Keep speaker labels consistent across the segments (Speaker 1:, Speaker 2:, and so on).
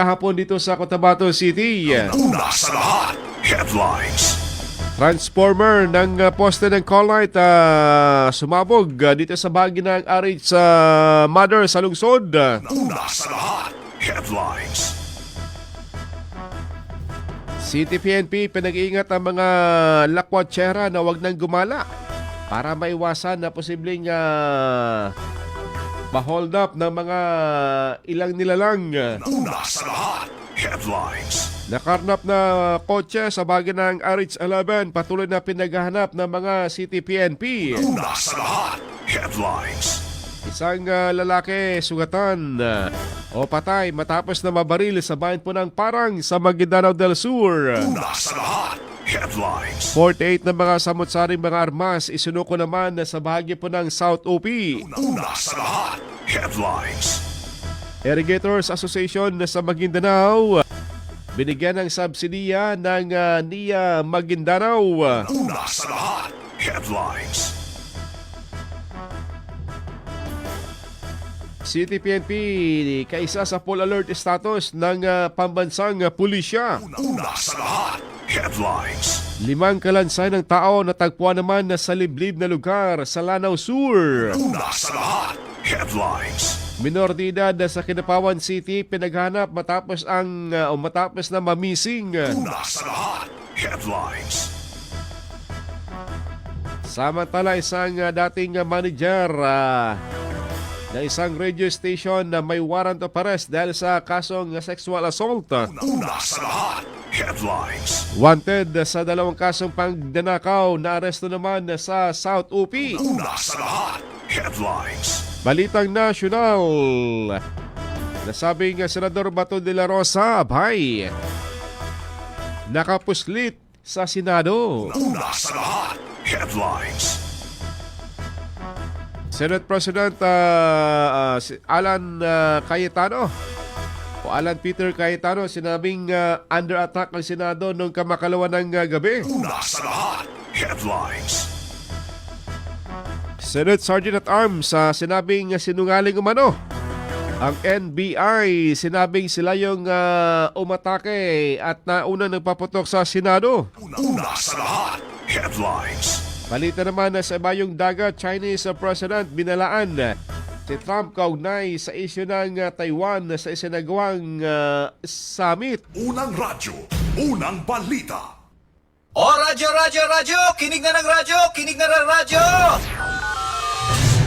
Speaker 1: kahapon dito sa Cotabato City.
Speaker 2: Una sa lahat, headlines.
Speaker 1: Transformer ng poste ng Colite sumabog dito sa bahagi ng RH Mother sa lungsod.
Speaker 2: Una sa lahat, headlines.
Speaker 1: City PNP pinag-iingat ang mga lakwatsera na wag nang gumala para maiwasan na posibleng ma-hold up ng mga ilang nilalang.
Speaker 2: Una sa lahat, headlines.
Speaker 1: Nakarnap na kotse sa bahagi ng RH11 patuloy na pinaghahanap ng mga City PNP.
Speaker 2: Una sa lahat, headlines.
Speaker 1: Isang lalaki sugatan o patay matapos na mabaril sa bayan po ng Parang sa Maguindanao del Sur.
Speaker 2: Una sa lahat, headlines.
Speaker 1: 48 na mga samot-saring mga armas isinuko naman sa bahagi po ng South UP.
Speaker 2: Una sa lahat, headlines.
Speaker 1: Irrigators Association sa Maguindanao binigyan ng subsidiya ng NIA Maguindanao.
Speaker 2: Una sa lahat, headlines.
Speaker 1: City PNP kaisa sa full alert status ng pambansang pulisya.
Speaker 2: Una sa lahat, headlines.
Speaker 1: 5 kalansay ng tao natagpuan naman sa liblib na lugar sa Lanao Sur.
Speaker 2: Una sa lahat, headlines.
Speaker 1: Minor de edad sa Kinapawan City pinaghanap matapos na mamising.
Speaker 2: Una sa lahat, headlines.
Speaker 1: Samantala isang dating manager na isang radio station na may warrant of arrest dahil sa kasong sexual assault.
Speaker 2: Una sa lahat, headlines.
Speaker 1: Wanted sa 2 kasong pagdanakaw na aresto naman sa South UP.
Speaker 2: Una sa lahat, headlines.
Speaker 1: Balitang nasyonal. Nasabing Senador Bato de la Rosa, abay, nakapuslit sa Senado.
Speaker 2: Una sa lahat, headlines.
Speaker 1: Senate President Alan Cayetano o Alan Peter Cayetano sinabing under attack ang Senado noong kamakalawa ng gabi.
Speaker 2: Una sa lahat, headlines.
Speaker 1: Senate Sergeant at Arms sinabing sinungaling umano. Ang NBI sinabing sila yung umatake at nauna nagpaputok sa Senado.
Speaker 2: Una sa lahat, headlines.
Speaker 1: Balita naman sa ibayong dagat, Chinese President binalaan si Trump kaugnay sa isyu ng Taiwan sa isinagawang summit.
Speaker 2: Unang radyo, unang balita.
Speaker 3: O radyo, radyo, radyo! Kinig na ng radyo! Kinig na ng radyo!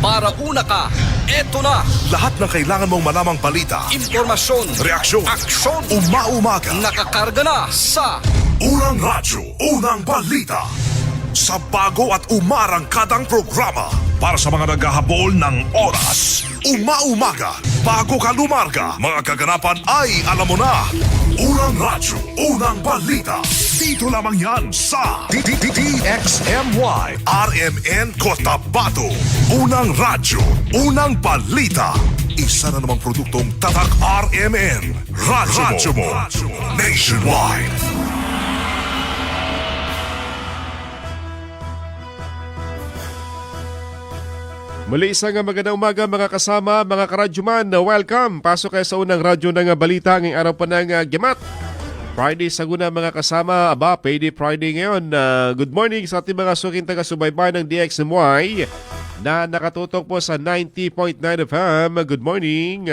Speaker 3: Para una ka, eto na!
Speaker 2: Lahat ng kailangan mong malamang balita,
Speaker 3: Impormasyon,
Speaker 2: reaksyon,
Speaker 3: aksyon,
Speaker 2: umaumaga.
Speaker 3: nakakarga na sa
Speaker 2: Unang radyo, unang balita. Sa bago at umarangkadang programa para sa mga naghahabol ng oras. Umaumaga, bago ka lumarga, mga kaganapan ay alam mo na. Unang radyo, unang balita. Dito lamang yan sa DXMY RMN Cotabato. Unang radyo, unang balita. Isa na namang produktong Tatak RMN. Radyo mo. Nationwide.
Speaker 1: Muli isang magandang umaga mga kasama, mga karadyoman. Welcome! Pasok kayo sa unang radyo ng balita ngayong araw pa ng Gimat. Friday sa guna mga kasama. Payday Friday ngayon. Good morning sa ating mga suking taga-subaybay ng DXMY na nakatutok po sa 90.9 FM. Good morning!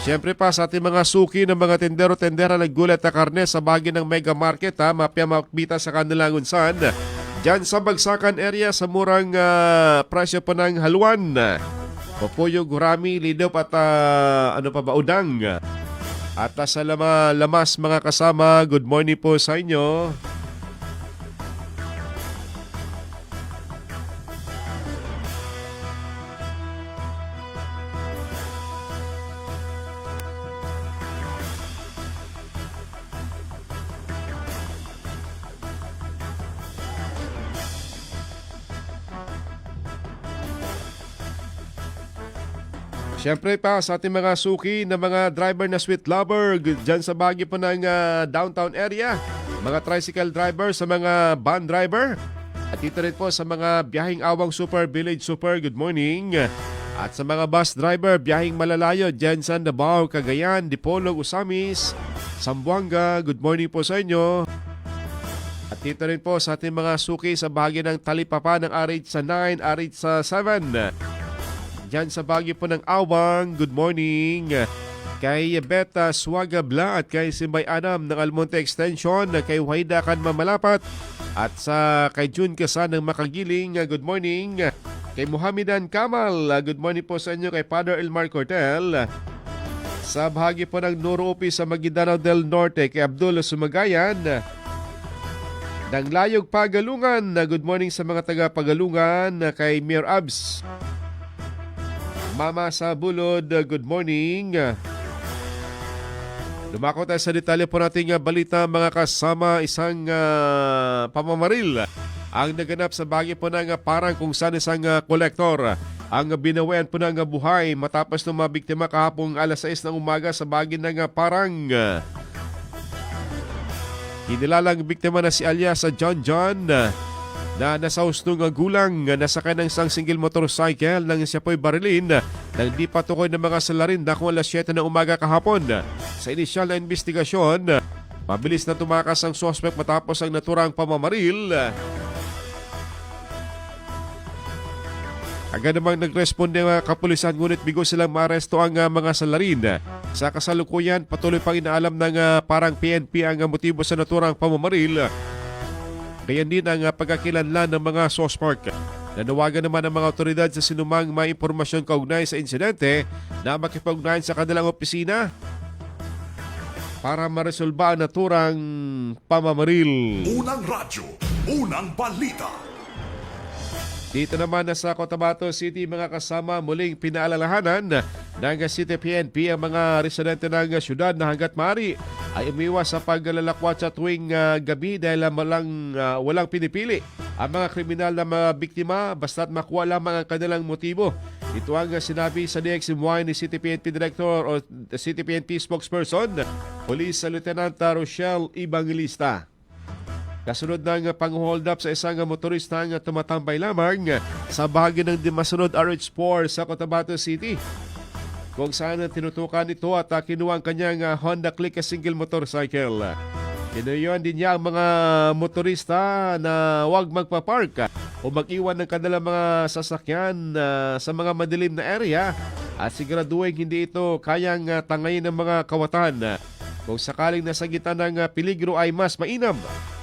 Speaker 1: Siyempre pa sa ating mga suki ng mga tendero-tendera ng gulat na karne sa bahagi ng Mega Market. Mapya makbita sa kanilang unsan. Diyan sa Bagsakan area sa murang presyo po ng haluan. Pupuyo, gurami, lidop at udang. At sa lamas mga kasama, good morning po sa inyo. Siyempre pa sa ating mga suki na mga driver na sweet lover dyan sa bahagi po ng downtown area. Mga tricycle driver, sa mga van driver. At dito rin po sa mga biyaheng awang Super Village Super, good morning. At sa mga bus driver, biyaheng malalayo dyan sa Davao, Cagayan, Dipolog, Usamis, Zamboanga, good morning po sa inyo. At dito rin po sa ating mga suki sa bahagi ng Talipapa ng RH sa 9, RH sa 7. Dyan sa bahagi po ng Awang, good morning. Kay Beta Suagabla at kay Simbay Adam ng Almonte Extension, kay Waida Kan Mamalapat at sa kay Jun Kasan ng Makagiling, good morning. Kay Muhammadan Kamal, good morning po sa inyo. Kay Father Elmar Cortel. Sa bahagi po ng Noropi sa Maguindanao del Norte, kay Abdul Sumagayan. Ng Layog Pagalungan, good morning sa mga taga Pagalungan. Kay Mir Abs. Mama sa Bulod, good morning. Lumako tayo sa detalye po nating balita mga kasama. Isang pamamaril ang naganap sa bahagi po ng parang kung saan isang kolektor ang binawian po ng buhay matapos ng mga biktima kahapong alas 6 ng umaga sa bahagi ng parang. Kinilalang biktima na si alias John na nasa hustong gulang nasakay ng isang single motorcycle nang siya po'y barilin nang di patukoy ng mga salarin na kung alas 7 ng umaga kahapon. Sa inisyal na investigasyon, mabilis na tumakas ang suspect matapos ang naturang pamamaril. Agad namang nagresponde ang kapulisan ngunit bigo silang maaresto ang mga salarin. Sa kasalukuyan, patuloy pang inaalam ng parang PNP ang motibo sa naturang pamamaril. Gayan din ang pagkakilanlan ng mga suspect. Nanawagan naman ang mga otoridad sa sinumang may impormasyon kaugnay sa insidente na makipag-ugnayan sa kanilang opisina para maresolba ang naturang pamamaril.
Speaker 2: Unang radyo, unang balita.
Speaker 1: Dito naman sa Cotabato City, mga kasama, muling pinaalalahanan ng City PNP ang mga residente ng syudad na hanggat maaari ay umiwas sa paglalakwat sa tuwing gabi dahil walang pinipili ang mga kriminal na mga biktima basta't makuha lamang ang kanilang motibo. Ito ang sinabi sa DXMY ni City PNP Director o City PNP spokesperson, Police Lieutenant Rochelle Evangelista. Kasunod ng pang-hold up sa isang motorista ang tumatambay lamang sa bahagi ng Dimasunod RH4 sa Cotabato City, kung saan tinutukan ito at kinuha ang kanyang Honda Click single motorcycle. Tinuyuan din niya ang mga motorista na huwag magpapark o mag-iwan ng kanilang mga sasakyan sa mga madilim na area at siguraduhin hindi ito kayang tangayin ng mga kawatan. Kung sakaling nasa gitna ng peligro ay mas mainam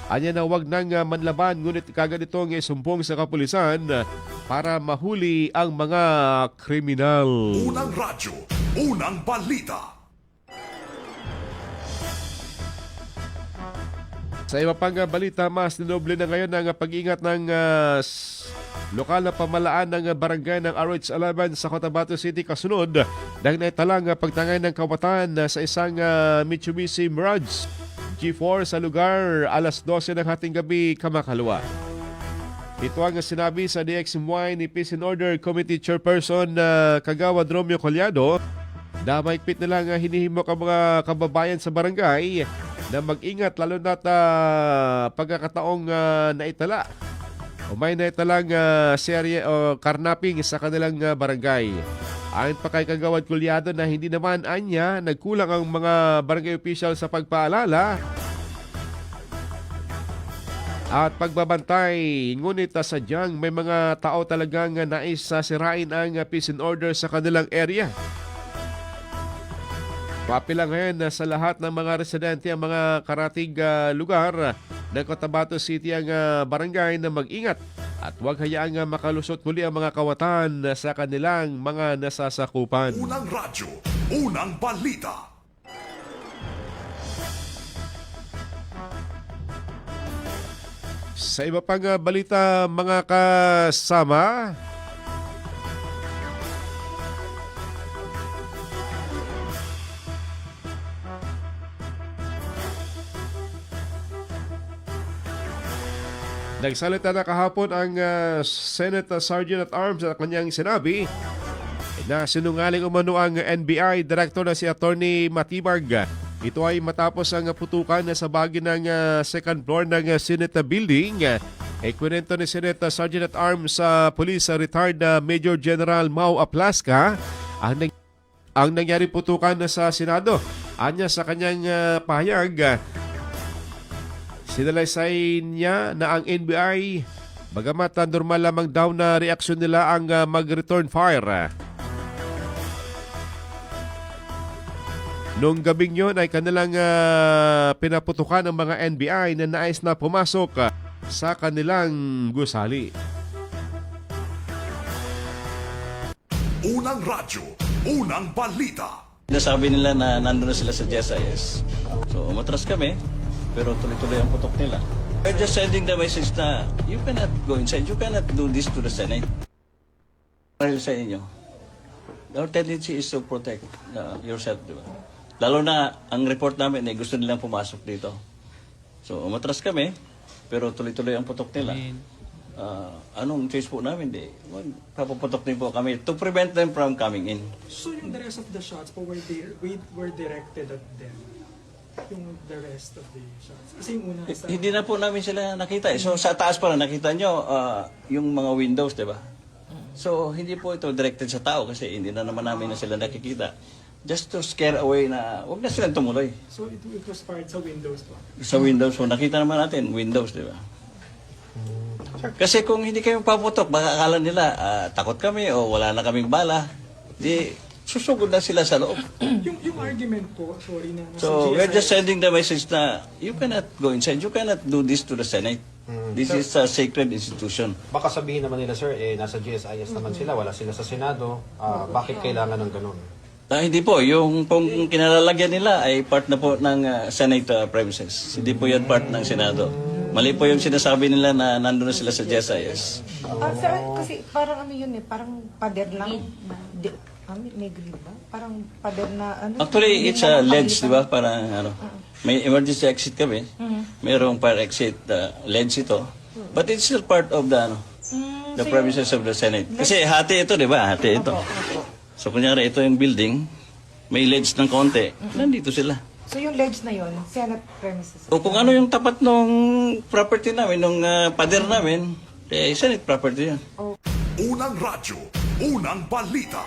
Speaker 1: anya na huwag nang manlaban ngunit kagad itong isumbong sa kapulisan para mahuli ang mga kriminal.
Speaker 2: Unang radyo, unang balita.
Speaker 1: Sa iba pang balita, mas dinoble na ngayon ang pag-ingat ng lokal na pamalaan ng barangay ng RH11 sa Cotabato City kasunod dahil naitalang pagtangay ng kawatan sa isang Mitsubishi Mirage G4 sa lugar alas 12 ng hating gabi kamakalwa. Ito ang sinabi sa DXMY ni Peace and Order Committee Chairperson Kagawad Romeo Collado na maigpit na lang hinihimok ang mga kababayan sa barangay na mag-ingat lalo na't pagkakataong naitala o may naitalang serye o karnaping sa kanilang barangay. Ayon pa kay Kagawad Collado na hindi naman anya nagkulang ang mga barangay official sa pagpaalala at pagbabantay. Ngunit sadyang may mga tao talagang nais sirain ang peace and order sa kanilang area. Papilang ngayon sa lahat ng mga residente ang mga karatig lugar ng Cotabato City ang barangay na mag-ingat at huwag hayaang makalusot muli ang mga kawatan sa kanilang mga nasasakupan.
Speaker 2: Unang radyo, unang balita.
Speaker 1: Sa iba pang balita, mga kasama, nagsalita na kahapon ang Senate Sergeant at Arms at kanyang sinabi na sinungaling umano ang NBI Director na si Attorney Matibag. Ito ay matapos ang putukan sa bahagi ng second floor ng Senate Building Ikwinento ni Senate Sergeant at Arms sa Police retired Major General Mau Aplaska ang nangyari putukan sa Senado. Anya sa kanyang pahayag, sinalaysay niya na ang NBI, bagamat normal lamang daw na reaksyon nila ang mag-return fire. Noong gabing yon ay kanilang pinaputukan ng mga NBI na nais na pumasok sa kanilang gusali.
Speaker 2: Unang radyo, unang balita.
Speaker 4: Nasabi nila na nandun na sila sa GSIS. So, umatras kami, pero tuloy-tuloy ang putok nila. We're just sending the message na you cannot go inside, you cannot do this to the Senate. Dahil sa inyo, our tendency is to protect yourself, di ba? Lalo na, ang report namin ay gusto nilang pumasok dito. So, umatras kami, pero tuloy-tuloy ang putok nila. Anong choice po namin? Papaputok din po kami to prevent them from coming in.
Speaker 5: So yung the rest of the shots po were directed at them? Yung the rest of the shots? Kasi yung una sa...
Speaker 4: Hindi na po namin sila nakita. So sa taas pa lang nakita nyo yung mga windows, di ba? So hindi po ito directed sa tao kasi hindi na naman namin na sila nakikita. Just to scare away na huwag na silang tumuloy.
Speaker 5: So it was fired sa windows po?
Speaker 4: Sa windows po. Nakita naman natin, windows, di ba? Kasi kung hindi kayo paputok, baka akala nila takot kami o wala na kaming bala. Di susugod na sila sa loob.
Speaker 5: yung argument po, sorry na.
Speaker 4: So, we're just sending the message na you cannot go inside, you cannot do this to the Senate. This is a sacred institution.
Speaker 6: Baka sabihin naman nila, sir, nasa GSIS naman sila, wala sila sa Senado. Bakit kailangan ng ganun?
Speaker 4: Hindi po, yung pong kinalalagyan nila ay part na po ng Senate premises. Hindi po yan part ng Senado. Mali po yung sinasabi nila na nandun na sila sa GSIS.
Speaker 7: Sir, kasi parang ano yun parang pader lang. May grill ba? Parang pader na ano.
Speaker 4: Actually, it's a ledge, di ba? Parang ano, may emergency exit kami. Mayroong fire exit ledge ito. But it's still part of the the premises of the Senate. Kasi hati ito, di ba? Hati ito. So, kunyari, ito yung building, may ledge ng konti, nandito sila.
Speaker 7: So yung ledge na yun, Senate premises.
Speaker 4: O kung ano yung tapat nung property namin, nung pader namin, Senate property yan.
Speaker 2: Unang radyo, unang balita.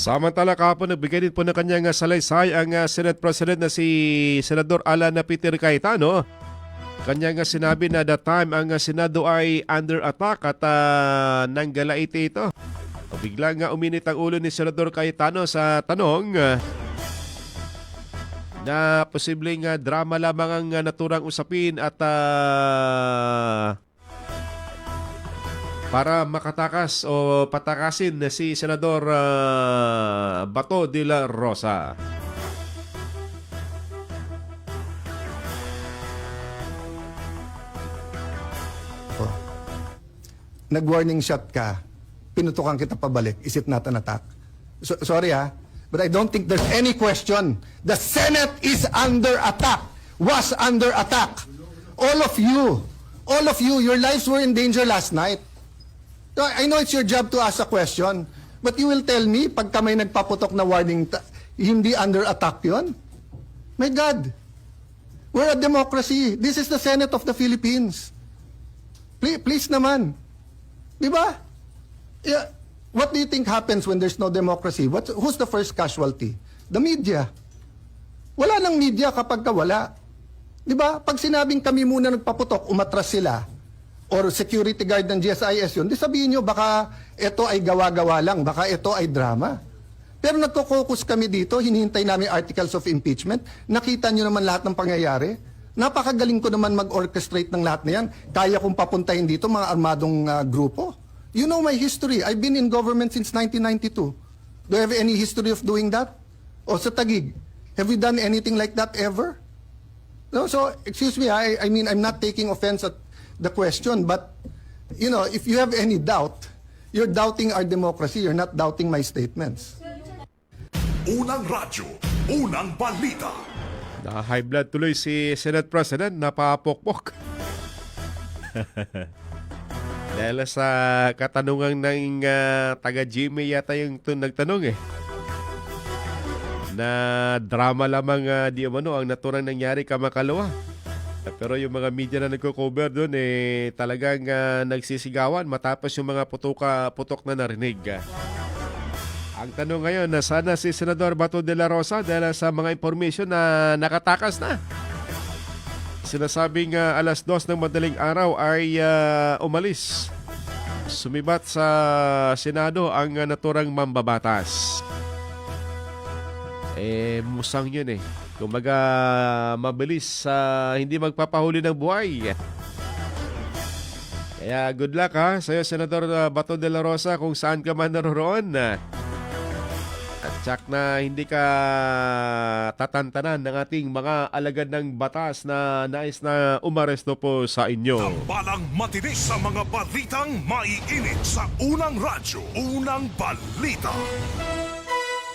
Speaker 1: Samantala kahapon nagbigay din po ng kanyang salaysay ang Senate President na si Senador Alan Peter Cayetano. Kanyang sinabi na that time ang Senado ay under attack at nanggalaiti ito. Biglang uminit ang ulo ni Senador Cayetano sa tanong na posibleng drama lamang ang naturang usapin at para makatakas o patakasin na si Senador Bato de la Rosa.
Speaker 8: Nag-warning shot ka, pinutukan kita pabalik, is it not an attack? Sorry but I don't think there's any question. The Senate is under attack, was under attack. All of you, your lives were in danger last night. I know it's your job to ask a question, but you will tell me, pagka may nagpaputok na warning, hindi under attack yun? My God, we're a democracy. This is the Senate of the Philippines. Please naman. Di ba? Yeah. What do you think happens when there's no democracy? Who's the first casualty? The media. Wala nang media kapag wala. Di ba? Pag sinabing kami muna nagpaputok, umatras sila, or security guard ng GSIS yun, di sabihin nyo, baka ito ay gawa-gawa lang, baka ito ay drama. Pero nagko-focus kami dito, hinihintay namin articles of impeachment, nakita nyo naman lahat ng pangyayari. Napakagaling ko naman mag-orchestrate ng lahat na yan. Kaya kong papuntahin dito mga armadong grupo. You know my history. I've been in government since 1992. Do you have any history of doing that? O sa Taguig, have we done anything like that ever? No, so, excuse me, I mean, I'm not taking offense at the question, but, you know, if you have any doubt, you're doubting our democracy, you're not doubting my statements.
Speaker 2: Unang radyo, unang balita.
Speaker 1: Na-high blood tuloy si Senate President, napapokpok. Dahil sa katanungan ng taga-Jimmy yata yung nagtanong eh. Na drama lamang di umano ang naturang nangyari kamakalawa. Pero yung mga media na nagko-cover doon eh talagang nagsisigawan matapos yung mga putok na narinig. Ang tanong ngayon, nasana si Senador Bato de la Rosa dahil sa mga information na nakatakas na. Sinasabing alas 2 ng madaling araw ay umalis. Sumibat sa Senado ang naturang mambabatas. Musang yun eh. Kumbaga mabilis hindi magpapahuli ng buhay. Kaya good luck ha sa'yo, Senador Bato de la Rosa, kung saan ka man naroroon. At tsak na hindi ka tatantanan ng ating mga alagad ng batas na nais na umaresto po sa inyo.
Speaker 2: Balang matinis sa mga balitang maiinit sa unang radyo, unang balita.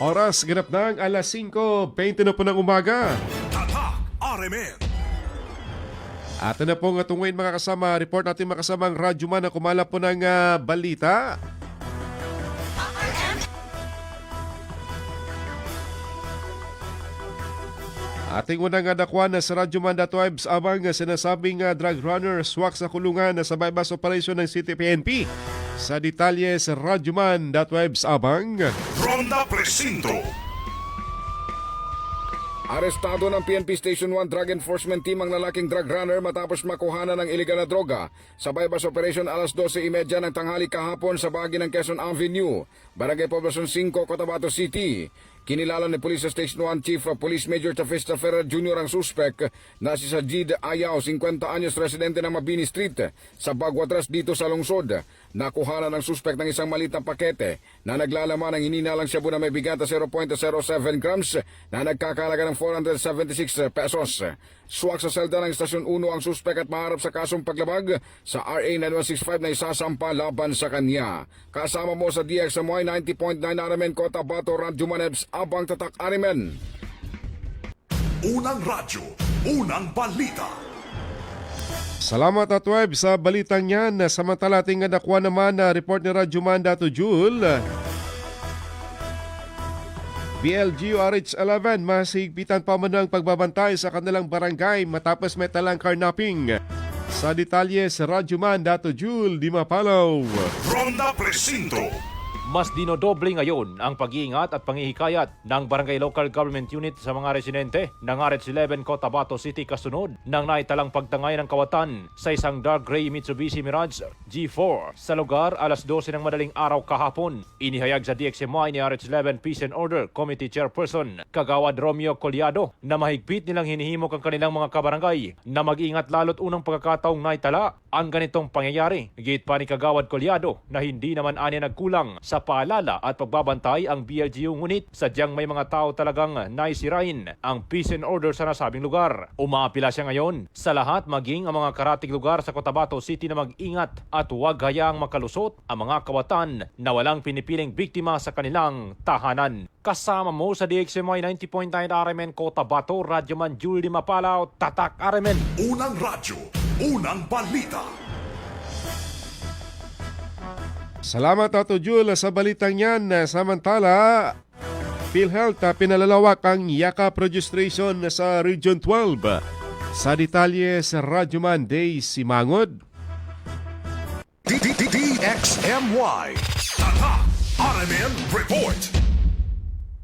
Speaker 1: Oras ganap ng alas 5:20 na po ng umaga.
Speaker 2: Tatak RMN.
Speaker 1: At na po nga tunguin mga kasama, report natin mga kasamang radyoman na kumala po ng balita. Ating unang dakwan na sa Radyoman.webs abang sinasabing drug runner swak sa kulungan sa bypass operation ng City PNP. Sa detalye sa Radyoman.webs abang.
Speaker 2: Ronda Presinto.
Speaker 9: Arestado ng PNP Station 1 Drug Enforcement Team ang lalaking drug runner matapos makuhanan ng iligal na droga sa bypass operation alas 12:30 ng tanghali kahapon sa bahagi ng Quezon Avenue, Barangay Poblacion 5, Cotabato City. Kinilala ni Police Station 1 Chief Police Major Tafista Ferrer Jr. ang suspek na si Sajid Ayaw, 50 anyos, residente ng Mabini Street sa Baguatras dito sa lungsod. Nakuha ng suspek ng isang maliit na pakete na naglalaman ng hininalang shabu na may bigat na 0.07 grams na nagkakalaga ng 476 pesos. Suwak sa selda ng Stasyon 1 ang suspek at maharap sa kasong paglabag sa RA 9165 na isasampa laban sa kanya. Kasama mo sa DXMY 90.9 RMN Cotabato, Radyoman abang tatak RMN.
Speaker 2: Unang radyo, unang balita.
Speaker 1: Salamat at web sa balitang yan. Samantala ating nakuha naman na report ni Radyoman Dato Jul. BLGU RH11 masigpitan pa man ang pagbabantay sa kanilang barangay matapos may talang carnapping. Sa detalye sa Radyoman Dato Jul Di Mapalaw.
Speaker 2: Ronda Presinto.
Speaker 10: Mas dinodoble ngayon ang pag-iingat at pangihikayat ng Barangay Local Government Unit sa mga residente ng RH11 Cotabato City kasunod ng naitalang pagtangay ng kawatan sa isang dark gray Mitsubishi Mirage G4 sa lugar alas 12 ng madaling araw kahapon. Inihayag sa DXMY ni RH11 Peace and Order Committee Chairperson Kagawad Romeo Collado na mahigpit nilang hinihimok ang kanilang mga kabarangay na mag-ingat lalo't unang pagkakataong naitala ang ganitong pangyayari. Git pa ni Kagawad Collado na hindi naman anya nagkulang sa paalala at pagbabantay ang BLGU, ngunit sadyang may mga tao talagang naisirain ang peace and order sa nasabing lugar. Umaapila siya ngayon sa lahat, maging ang mga karatig lugar sa Cotabato City, na mag-ingat at huwag hayaang makalusot ang mga kawatan na walang pinipiling biktima sa kanilang tahanan. Kasama mo sa DXMY 90.9 RMN Cotabato, Radyoman Jul Di Mapalaw, Tatak RMN.
Speaker 2: Unang radyo, unang balita.
Speaker 1: Salamat Tato Jul sa balitang yan. Samantala, PhilHealth pinalalawak ang yakap registration sa Region 12. Sa detalye sa Radyoman Day Simangod.
Speaker 2: DXMY Tatak RMN Report.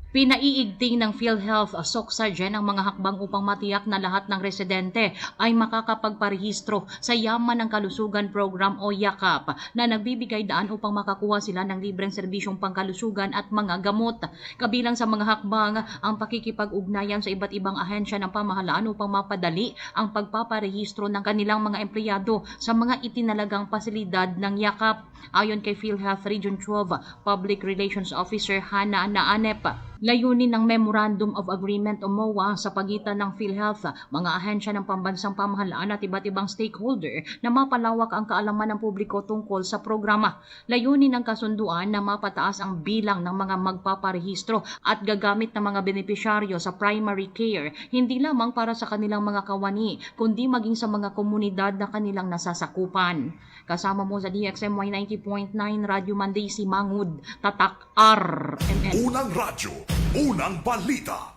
Speaker 11: Pinaiigting ng PhilHealth SOCSAGEN ang mga hakbang upang matiyak na lahat ng residente ay makakapagparehistro sa Yaman ng Kalusugan Program o YAKAP na nagbibigay daan upang makakuha sila ng libreng serbisyong pangkalusugan at mga gamot. Kabilang sa mga hakbang ang pakikipag-ugnayan sa iba't ibang ahensya ng pamahalaan upang mapadali ang pagpaparehistro ng kanilang mga empleyado sa mga itinalagang pasilidad ng YAKAP. Ayon kay PhilHealth Region 12 Public Relations Officer Hana Naanep, Layunin ng Memorandum of Agreement o MOA sa pagitan ng PhilHealth, mga ahensya ng pambansang pamahalaan at iba't ibang stakeholder na mapalawak ang kaalaman ng publiko tungkol sa programa. Layunin ng kasunduan na mapataas ang bilang ng mga magpaparehistro at gagamit ng mga benepisyaryo sa primary care, hindi lamang para sa kanilang mga kawani, kundi maging sa mga komunidad na kanilang nasasakupan. Kasama mo sa DXMY 90.9 Radyo Monday si Mangud, Tatak RMN.
Speaker 2: Unang radyo, unang balita.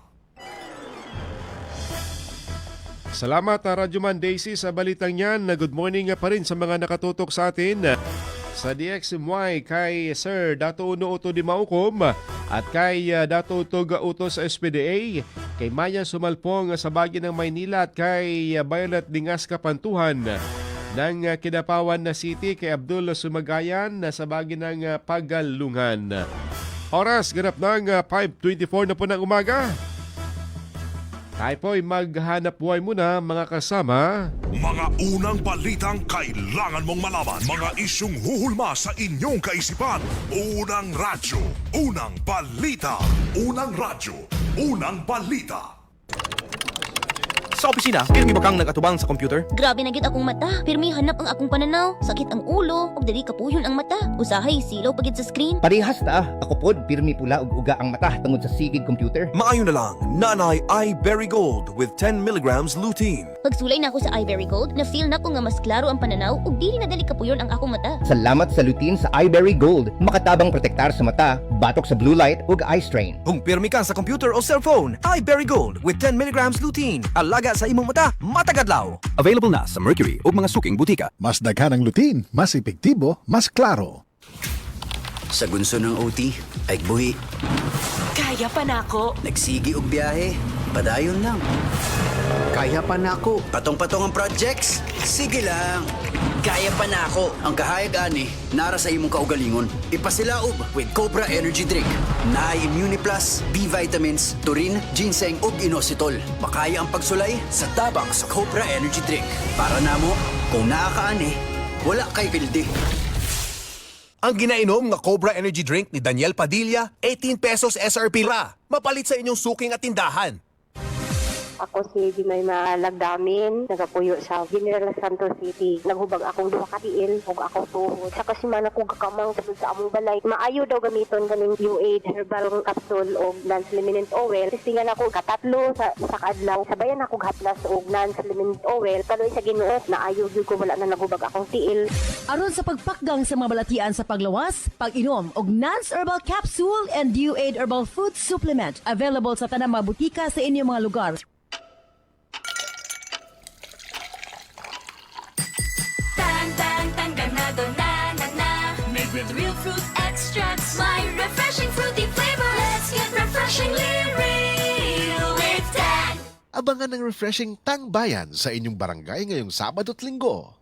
Speaker 1: Salamat Radyo Man Daisy sa balitang yan. Good morning pa rin sa mga nakatutok sa atin. Sa DXMY kay Sir Dato Uno Uto di Maukom at kay Dato Tug Uto sa SPDA, kay Maya Sumalpong sa Bagi ng Maynila at kay Violet Dingas Kapantuhan ng Kidapawan na City, kay Abdul Sumagayan sa Bagi ng Pagalungan. Oras, ganap ng 5:24 na po ng umaga. Tayo po'y maghanap buhay muna mga kasama.
Speaker 2: Mga unang balitang kailangan mong malaman. Mga isyung huhulma sa inyong kaisipan. Unang radyo, unang balita. Unang radyo, unang balita.
Speaker 3: Sa opisina, pirmi ba kang nagatubang sa computer?
Speaker 12: Grabe na gyud akong mata. Pirmi hanap ang akong pananaw. Sakit ang ulo, ug dili kapuyon ang mata. Usahay silaw pagid sa screen.
Speaker 3: Parehas ta. Ako pod, pirmi pula ug uga ang mata tungod sa sigid computer.
Speaker 13: Maayo na lang, Nanay iBerry Gold with 10 milligrams lutein.
Speaker 12: Pagsulay na ako sa iBerry Gold, na feel na ko nga mas klaro ang pananaw ug dili na dali kapuyon ang akong mata.
Speaker 3: Salamat sa lutein sa iBerry Gold. Makatabang protektar sa mata, batok sa blue light ug eye strain.
Speaker 13: Kung pirmi ka sa computer o cellphone, iBerry Gold with 10 milligrams lutein. Alaga sa imong mata, matagadlaw.
Speaker 14: Available na sa Mercury ug mga suking butika.
Speaker 15: Mas daghan ang lutein, mas epektibo, mas klaro.
Speaker 16: Sa gunso ng OT, ay buhi.
Speaker 17: Kaya pa nako.
Speaker 16: Nagsigi og biyahe, padayon lang.
Speaker 3: Kaya pa nako.
Speaker 16: Patong-patong ang projects, sige lang. Kaya pa nako. Ang kahayag ani, nara sa imong kaugalingon. Ipasilaob with Cobra Energy Drink. Naay Immuniplus, B-vitamins, turin, ginseng ug inositol. Makaya ang pagsulay sa tabang sa Cobra Energy Drink. Para namo, kung naa ka ani, wala kay pildi.
Speaker 13: Ang ginainom nga Cobra Energy Drink ni Daniel Padilla, 18 pesos SRP ra. Mapalit sa inyong suking at tindahan.
Speaker 18: Ako si Jimay Malagdamin, nagapuyo sa General Santos City. Naghubag akong duha ka tiil ug akong tuhod. Sa kasiman ako gakamang sulod sa among balay. Maayo daw gamiton kaning UA herbal capsule o non-sliminant oil. Testingan ako katatlo sa kadlaw. Sabayan ako haplas og non-sliminant oil. Kaloy sa Ginoo, naayo gyud ko wala na naghubag akong tiil.
Speaker 17: Aron sa pagpakgang sa mga balatian sa paglawas, pag-inom og Nance Herbal Capsule and UA Herbal Food Supplement. Available sa tanang mga butika sa inyong mga lugar.
Speaker 19: With real fruit extracts, my refreshing fruity flavor. Let's get refreshingly real with Tang.
Speaker 15: Abangan ng refreshing Tang Bayan sa inyong barangay ngayong Sabado at Linggo.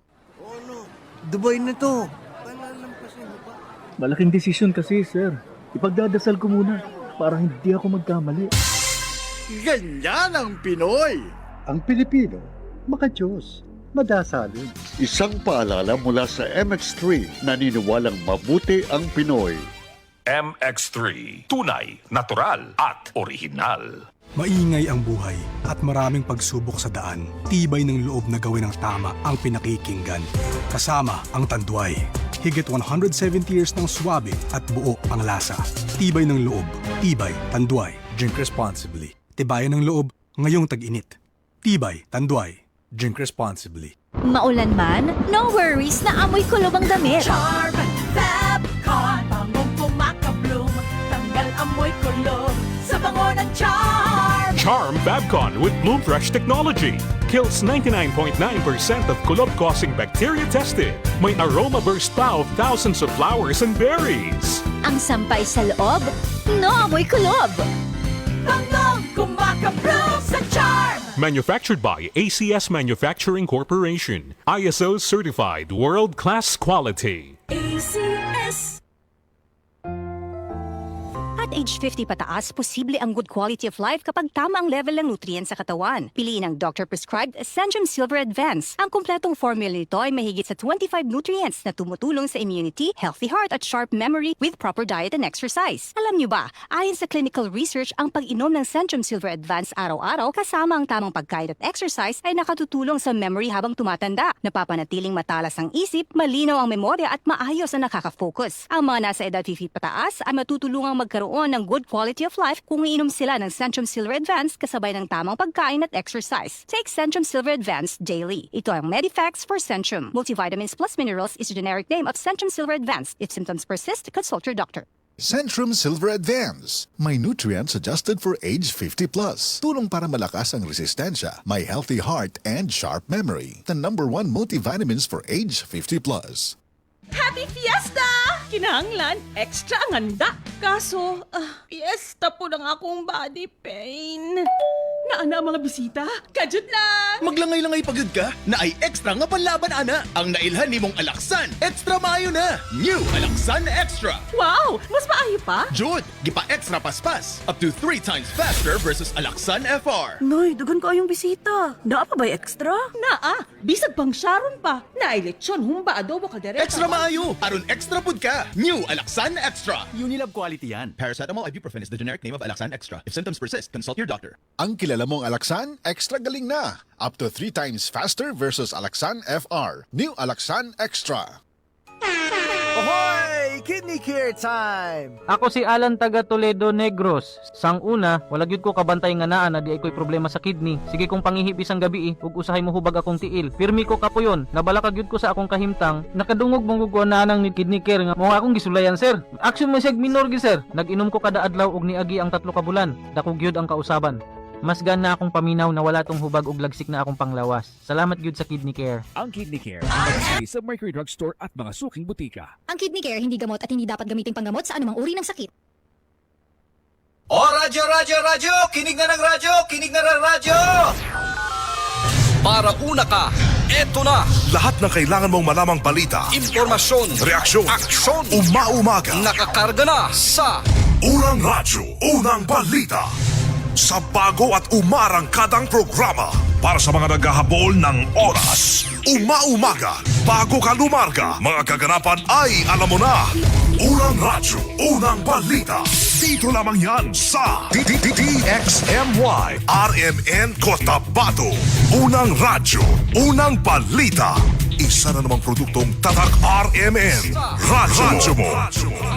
Speaker 3: Dubai na to.
Speaker 20: Malaking desisyon kasi, sir. Ipagdadasal ko muna para hindi ako magkamali.
Speaker 15: Ganyan ang Pinoy!
Speaker 20: Ang Pilipino, makadiyos, madasalin.
Speaker 21: Isang paalala mula sa MX3, naniniwalang mabuti ang Pinoy.
Speaker 2: MX3, tunay, natural at original.
Speaker 22: Maingay ang buhay at maraming pagsubok sa daan. Tibay ng loob na gawin ang tama ang pinakikinggan. Kasama ang Tanduay. Higit 170 years ng swabe at buo ang lasa. Tibay ng loob. Tibay, Tanduay. Drink responsibly. Tibayan ng loob ngayong tag-init. Tibay, Tanduay. Drink responsibly.
Speaker 23: Maulan man, no worries na amoy kulob ang damit.
Speaker 19: Charm Fabcon, bangong pumakabloom. Tanggal amoy kulob sa bango ng Charm.
Speaker 24: Charm Fabcon with Bloom Fresh technology. Kills 99.9% of kulob-causing bacteria tested. May aroma burst pa of thousands of flowers and berries.
Speaker 23: Ang sampay sa loob, no amoy kulob.
Speaker 19: Bangong kumakabloom sa Charm.
Speaker 24: Manufactured by ACS Manufacturing Corporation. ISO certified world-class quality.
Speaker 19: ACS.
Speaker 23: At
Speaker 4: age 50 pataas, posible ang good quality of life kapag tama ang level ng nutrients sa katawan. Piliin ang doctor-prescribed Centrum Silver Advance. Ang kumpletong formula nito ay mahigit sa 25 nutrients na tumutulong sa immunity, healthy heart at sharp memory with proper diet and exercise. Alam niyo ba, ayon sa clinical research, ang pag-inom ng Centrum Silver Advance araw-araw kasama ang tamang pagkain at exercise ay nakatutulong sa memory habang tumatanda. Napapanatiling matalas ang isip, malinaw ang memorya at maayos ang nakaka-focus. Ang mga nasa edad 50 pataas ay matutulungang magkaroon ng good quality of life kung iinom sila ng Centrum Silver Advance kasabay ng tamang pagkain at exercise. Take Centrum Silver Advance daily. Ito ang Medifacts for Centrum. Multivitamins plus minerals is a generic name of Centrum Silver Advance. If symptoms persist, consult your doctor.
Speaker 15: Centrum Silver Advance. May nutrients adjusted for age 50 plus. Tulong para malakas ang resistensya, may healthy heart and sharp memory. The #1 multivitamins for age 50 plus.
Speaker 19: Happy Fiesta! Kinahanglan, extra ang handa. Kaso, fiesta po ng akong body pain. Naana ang mga bisita? Kajut lang!
Speaker 13: Maglangay-langay pagod ka na ay extra nga panlaban ana. Ang nailhan nimong Alaksan, extra maayo na. New Alaksan Extra.
Speaker 19: Wow! Mas maayo pa?
Speaker 13: Jud, gipa extra paspas. Up to 3 times faster versus Alaksan FR.
Speaker 19: Noy, dugan ko yung bisita. Naa pa ba extra? Naa. Bisag pang Sharon pa. Naay lechon, humba, adobo, kaldereta.
Speaker 13: Extra maayo. Aron extra pud ka. New Alaksan Extra.
Speaker 14: Unilab quality yan. Paracetamol ibuprofen is the generic name of Alaksan Extra. If symptoms persist, consult your doctor.
Speaker 15: Ang kilala mong Alaksan, extra galing na. Up to 3 times faster versus Alaksan FR. New Alaksan Extra.
Speaker 5: Ahoy! Kidney Care time!
Speaker 6: Ako si Alan taga Toledo Negros. Sang una, wala gyud ko kabantay nga naa na di ay ko'y problema sa kidney. Sige kong pangihip isang gabi ug usahay mo hubag akong tiil. Pirmi ko kapuyon, nabalaka gyud ko sa akong kahimtang. Nakadungog mong gugwa nang ni Kidney Care nga mo akong gisulayan sir. Action man siya minor gi sir. Nag-inom ko kada adlaw ug niagi ang 3 ka bulan. Dako gyud ang kausaban. Mas na akong paminaw na wala tong hubag ug lagsik na akong panglawas. Salamat gyud sa Kidney Care.
Speaker 7: Ang Kidney Care ay nagsili sa Mercury Drugstore at mga suking butika.
Speaker 25: Ang Kidney Care hindi gamot at hindi dapat gamiting panggamot sa anumang uri ng sakit.
Speaker 26: O radyo, radyo, radyo! Kinig na ng radyo! Kinig na ng radyo! Para una ka, eto na!
Speaker 2: Lahat ng kailangan mong malamang balita,
Speaker 26: Impormasyon,
Speaker 2: reaksyon,
Speaker 26: aksyon,
Speaker 2: umaumaga,
Speaker 26: nakakarga na sa
Speaker 2: Unang Radyo, Unang Balita. Sa bago at umarangkadang programa para sa mga naghahabol ng oras. Umaumaga, bago ka lumarga, mga kaganapan ay alam mo na. Unang Radyo, Unang Balita. Dito lamang yan sa DXMY RMN Cotabato. Unang Radyo, Unang Balita. Isa na namang produktong Tatak RMN. Radyo mo,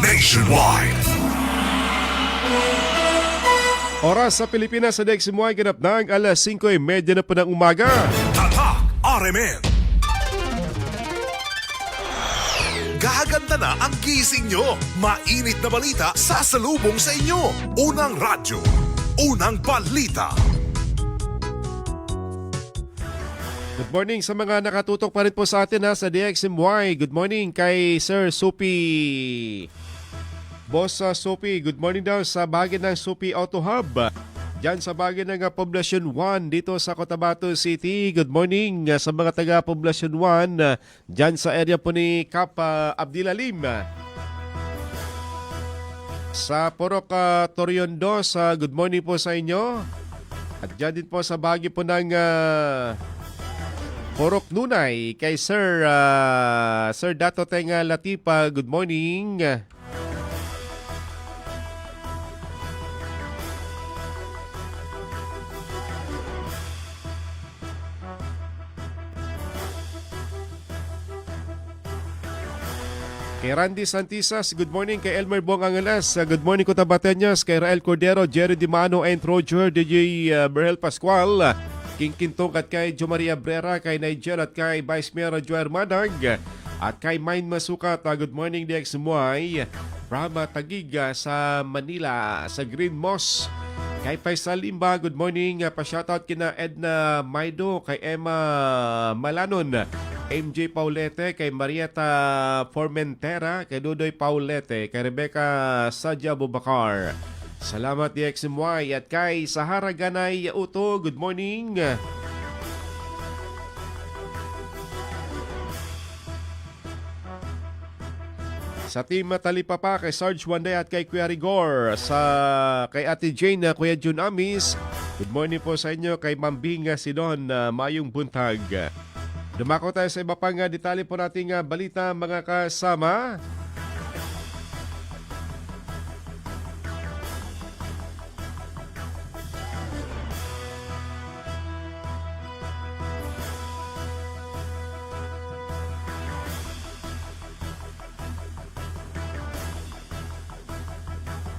Speaker 2: nationwide.
Speaker 1: Oras sa Pilipinas sa DXMY, ganap na ang alas 5:30 na po ng umaga.
Speaker 2: Tatak RMN. Gaganda na ang gising nyo. Mainit na balita sasalubong sa inyo. Unang Radyo, Unang Balita.
Speaker 1: Good morning sa mga nakatutok pa rin po sa atin sa DXMY. Good morning kay Sir Supi. Boss Supi, good morning daw sa bahagi ng Supi Auto Hub. Diyan sa bahagi ng Poblacion 1 dito sa Cotabato City. Good morning sa mga taga Poblacion 1 diyan sa area po ni Cap Abdilalim. Sa Porok Torion 2, good morning po sa inyo. At diyan din po sa bahagi po ng Porok Nunay kay Sir Dato Tenga Latipa. Good morning. Kay Randy Santisas, good morning. Kay Elmer Bong Angeles, good morning Cotabateños. Kay Rael Cordero, Jerry Dimano, and Roger, DJ Berhel Pascual, King Kintong at kay Jo Maria Brera, kay Nigel at kay Vice Mayor Joer Madag, at kay Mine Masukat, good morning DXMY, from Tagig sa Manila, sa Green Moss. Kay Faisal Limba, good morning. Pa-shoutout kina Edna Maido, kay Emma Malanon, MJ Paulete, kay Marieta Formentera, kay Dudoy Paulete, kay Rebecca Sadja Bubakar. Salamat DXMY at kay Sahara Ganay Uto, good morning. Sa Team Talipapa, kay Sarge Wanday at kay Kuya Rigor. Kay Ate Jane, Kuya Jun Amis. Good morning po sa inyo kay Mambing Sidon, Mayong Buntag. Dumako tayo sa iba pang detalye po nating balita mga kasama.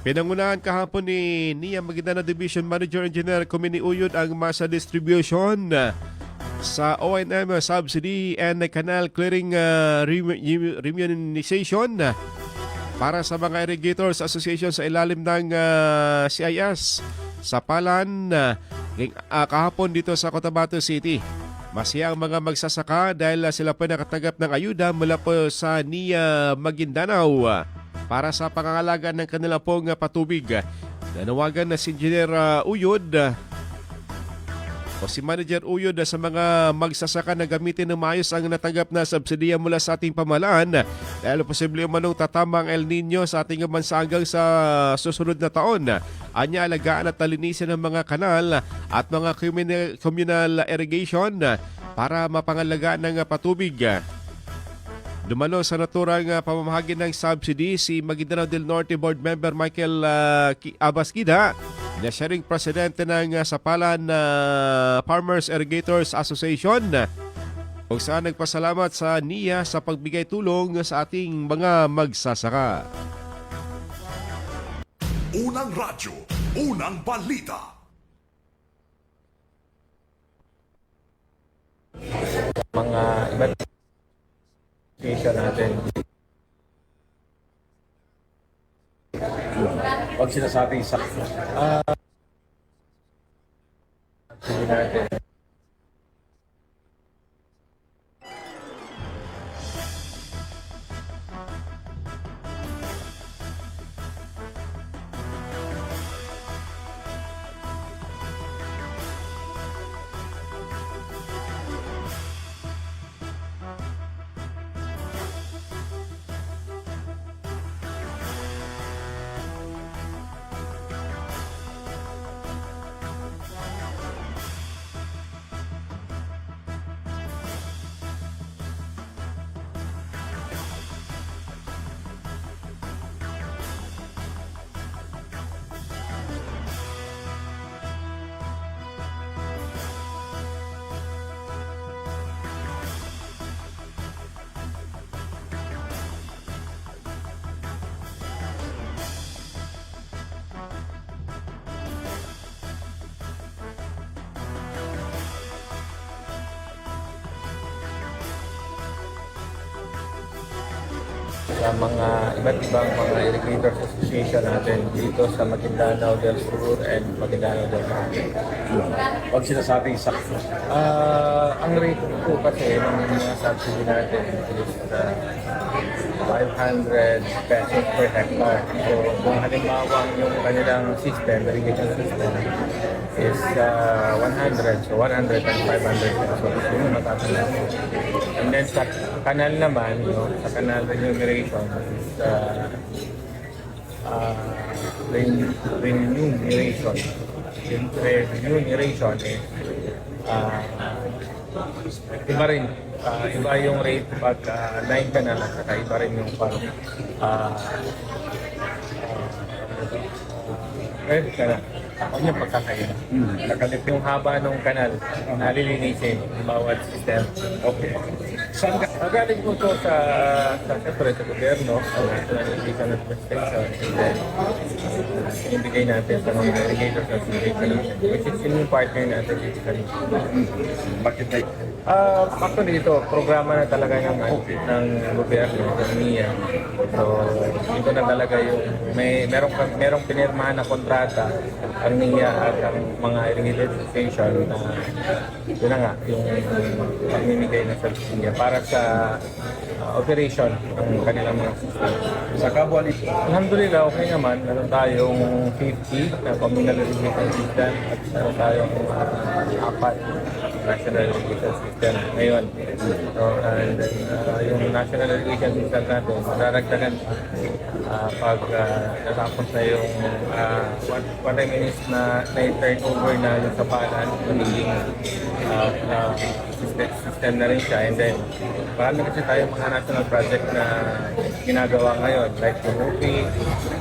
Speaker 1: Pinangunahan kahapon ni Nia Maguindana Division Manager Engineer Kumini Uyod ang masa distribution sa O&M Subsidy and Canal Clearing Remunization para sa mga Irrigators Association sa ilalim ng CIS sa Palan kahapon dito sa Cotabato City. Masaya ang mga magsasaka dahil sila po nakatanggap ng ayuda mula po sa Nia Maguindanao para sa pangangalaga ng kanilang pong patubig. Nanawagan na si Engineer Uyod o si Manager Uyod sa mga magsasaka na gamitin ng maayos ang natanggap na subsidiya mula sa ating pamahalaan dahil posible umanong tatama ang El Nino sa ating bansa hanggang sa susunod na taon. Anya, alagaan at talinisin ng mga kanal at mga communal irrigation para mapangalagaan ng patubig. Dumalo sa naturang pamamahagi ng subsidy si Maguindanao del Norte Board Member Michael Abasquida na siya ring presidente ng Sapalan Farmers Irrigators Association kung saan nagpasalamat sa NIA sa pagbigay tulong sa ating mga magsasaka.
Speaker 2: Unang radyo, unang balita.
Speaker 8: Mga iba't natin. Pag sinasabi sa sige natin. Sa mga iba't ibang mga irrigators association natin dito sa Maguindanao del Sur and Maguindanao del Norte. Pag sinasabi sa ang rate po kasi ng mga subsidy natin is 500 pesos per hectare. So kung halimbawa yung kanilang system, irrigation system is 100, so 100 and 500 pesos. Yun yung matatanong. And then sa kanal naman, sa kanal remuneration is remuneration. Remuneration is iba rin. Iba yung rate pag 9 kanal at saka iba rin yung pag ako niya pagkakaiba. Nakalip yung haba ng kanal, nalilinisin yung bawat system. Okay. Nagaling po ito siyempre sa gobyerno, sa National Irrigation Administration, and then inibigay natin sa mga irrigators association, which is yung partner natin dito kanina. Bakit na? Actually ito, programa na talaga ng gobyerno, ng NIA. So, ito na talaga yung merong pinirmahan na kontrata ang NIA at ang mga irrigator association na yun na nga, yung pamimigay na subsidy para sa operation ng kanilang mga system. Sa Kabuan, alhamdulillah, okay naman. Meron tayong 50 na communal irrigation system at meron tayong 4 national education system ngayon. So, and yung national education system natin, daragdagan pag natapos na yung what I mean is na turn over na yung sapalan, magiging system na rin siya. And then, marami kasi tayo mga national project na ginagawa ngayon, like yung UPI,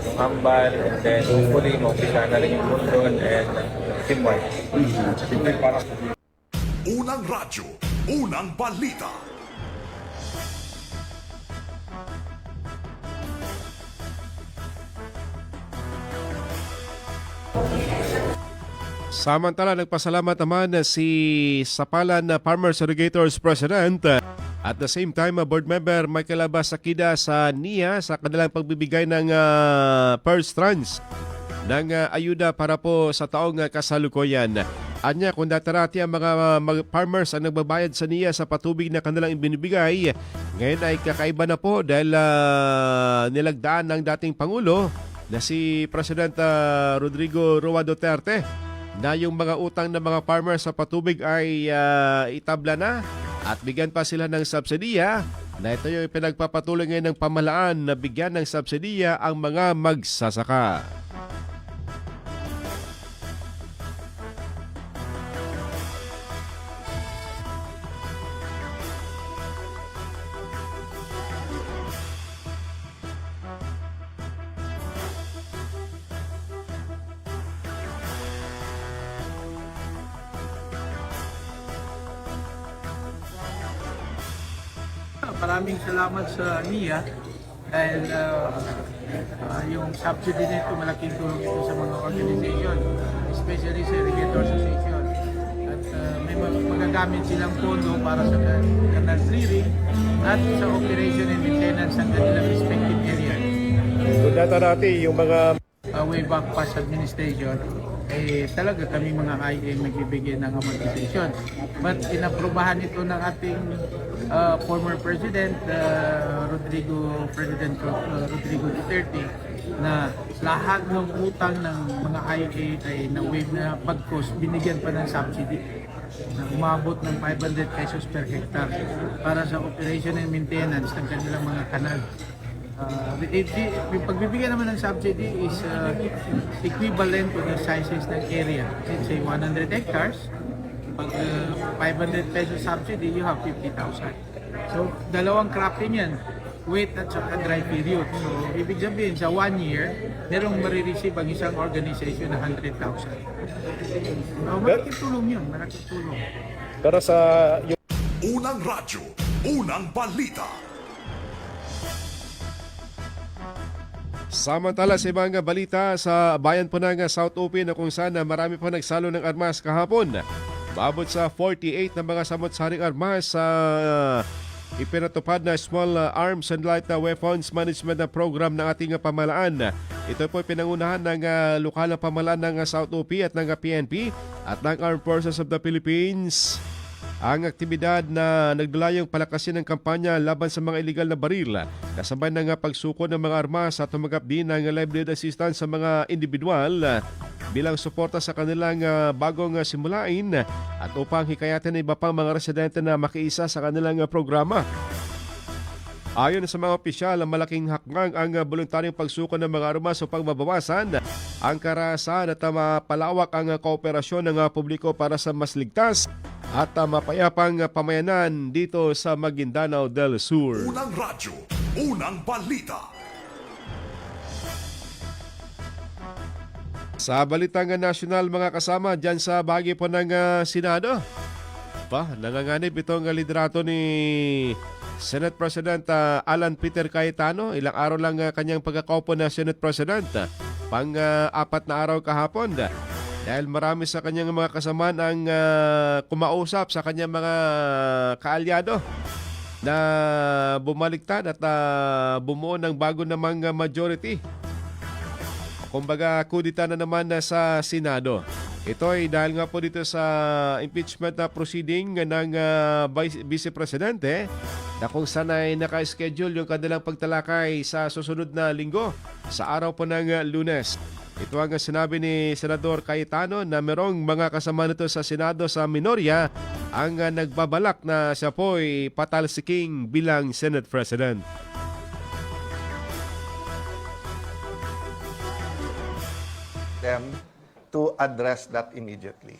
Speaker 8: yung Ambal, and then hopefully maupisa na rin yung London and Simway.
Speaker 2: Unang radyo, unang balita.
Speaker 1: Samantala, nagpasalamat naman si Sapalan Farmers Irrigators President at the same time board member Michael Abasakida sa NIA sa kanilang pagbibigay ng first tranche ng ayuda para po sa taong kasalukuyan. Anya, kung datarati ang mga farmers ang nagbabayad sa NIA sa patubig na kanilang ibinibigay, ngayon ay kakaiba na po dahil nilagdaan ng dating Pangulo na si President Rodrigo Roa Duterte na yung mga utang ng mga farmers sa patubig ay itabla na at bigyan pa sila ng subsidiya, na ito yung pinagpapatuloy ngayon ng pamahalaan na bigyan ng subsidiya ang mga magsasaka.
Speaker 9: Maraming salamat sa NIA dahil yung subsidy nito malaking tulong ito sa mga organization, especially sa Irrigator Association. At may magagamit silang pondo para sa canal clearing at sa operation and maintenance ng kanilang respective areas.
Speaker 1: Kung datarati yung mga
Speaker 9: way back past administration, talaga kami mga IA magbibigay ng amortization. But inaprubahan ito ng ating former President Rodrigo Duterte na lahat ng utang ng mga IA ay na-waive na bagkos binigyan pa ng subsidy na umabot ng 500 pesos per hectare para sa operation and maintenance ng kanilang mga kanal. Yung pagbibigyan naman ng subsidy is equivalent to the sizes ng area. Let's say 100 hectares, pag 500 pesos subsidy, you have 50,000. So, dalawang cropping yan, wet at saka dry period. So, ibig sabihin, sa 1 year, merong marireceive ang isang organization na 100,000. So, malaking tulong yun, malaking tulong.
Speaker 1: Pero sa
Speaker 2: Unang radyo, unang balita.
Speaker 1: Samantala sa ibang balita sa bayan po ng South OP na kung saan marami pa nagsalo ng armas kahapon. Maabot sa 48 na mga samot-saring armas sa ipinatupad na Small Arms and Light Weapons Management na program ng ating pamahalaan. Ito po pinangunahan ng lokal na pamahalaan ng South OP at ng PNP at ng Armed Forces of the Philippines. Ang aktibidad na nagdalayong palakasin ng kampanya laban sa mga illegal na baril, kasabay ng pagsuko ng mga armas at tumanggap din ng livelihood assistance sa mga individual bilang suporta sa kanilang bagong simulain at upang hikayatin ng iba pang mga residente na makiisa sa kanilang programa. Ayon sa mga opisyal, malaking hakbang ang voluntaryong pagsuko ng mga armas upang mabawasan ang karahasan at mapalawak ang kooperasyon ng publiko para sa mas ligtas at mapayapang pamayanan dito sa Maguindanao del Sur.
Speaker 2: Unang radyo, unang balita.
Speaker 1: Sa balitang nasyonal mga kasama, dyan sa bahagi po ng Senado, nanganganib itong liderato ni Senate President Alan Peter Cayetano. Ilang araw lang kanyang pagkakaupo na Senate President, pang-4 na araw kahapon. Dahil marami sa kanyang mga kasamaan ang kumausap sa kanyang mga kaalyado na bumaliktad at bumuo ng bago namang majority. Kumbaga, kudita na naman sa Senado. Ito ay dahil nga po dito sa impeachment na proceeding ng Vice Presidente na kung saan ay naka-schedule yung kanilang pagtalakay sa susunod na linggo sa araw po ng Lunes. Ito ang sinabi ni Senador Cayetano na merong mga kasama nito sa Senado sa minorya ang nagbabalak na siya po'y patalsiking bilang Senate President.
Speaker 10: Them to address that immediately.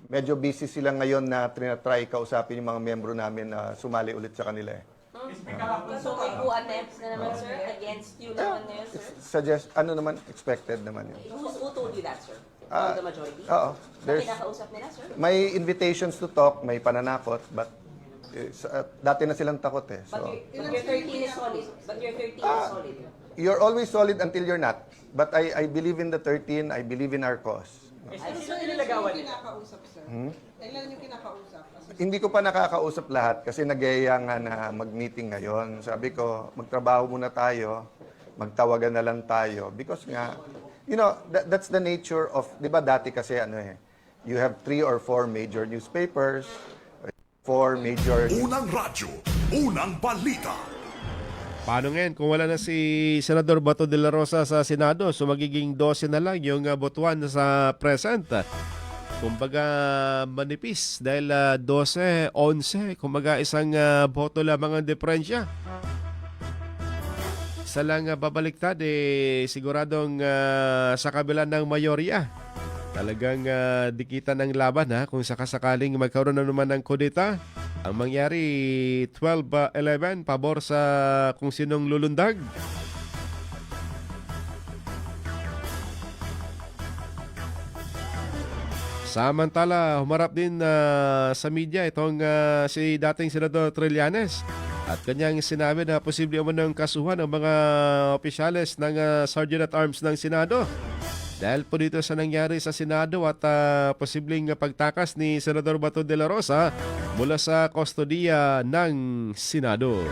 Speaker 10: Medyo busy sila ngayon na trinatry kausapin yung mga membro namin na sumali ulit sa kanila eh.
Speaker 11: So may coup attempts na naman, sir? Against you naman na yun, sir?
Speaker 10: Suggest, ano naman, expected naman yun.
Speaker 11: Who told you that, sir? From the majority?
Speaker 10: Oo. There's,
Speaker 11: Kinakausap nila, sir?
Speaker 10: may invitations to talk, may pananakot, but dati na silang takot eh. So,
Speaker 11: But your 13 is solid. But your 13 is solid.
Speaker 10: you're always solid until you're not. But I believe in the 13, I believe in our cause.
Speaker 11: Sino nilagawan nila?
Speaker 10: Kailan yung kinakausap? Hindi ko pa nakakausap lahat kasi nagyaya nga na mag-meeting ngayon. Sabi ko, magtrabaho muna tayo, magtawagan na lang tayo. Because nga, you know, that's the nature of, di ba dati kasi ano eh, you have 3 or 4 major newspapers, 4 major...
Speaker 2: Unang radyo, unang balita.
Speaker 1: Paano ngayon kung wala na si Senador Bato de la Rosa sa Senado? So magiging 12 na lang yung botuan sa present. Kumbaga manipis dahil 12, 11, kumbaga isang boto lamang ang diferensya. Isa lang babaliktad siguradong sa kabila ng mayorya. Talagang dikitan ng laban kung sakasakaling magkaroon na naman ng kudeta. Ang mangyari 12-11 pabor sa kung sinong lulundag. Samantala, humarap din sa media itong si dating Senador Trillanes at kanyang sinabi na posible naman ng kasuhan ng mga opisyales ng Sergeant at Arms ng Senado. Dahil po dito sa nangyari sa Senado at posibleng pagtakas ni Senador Bato de la Rosa mula sa kustodiya ng Senado.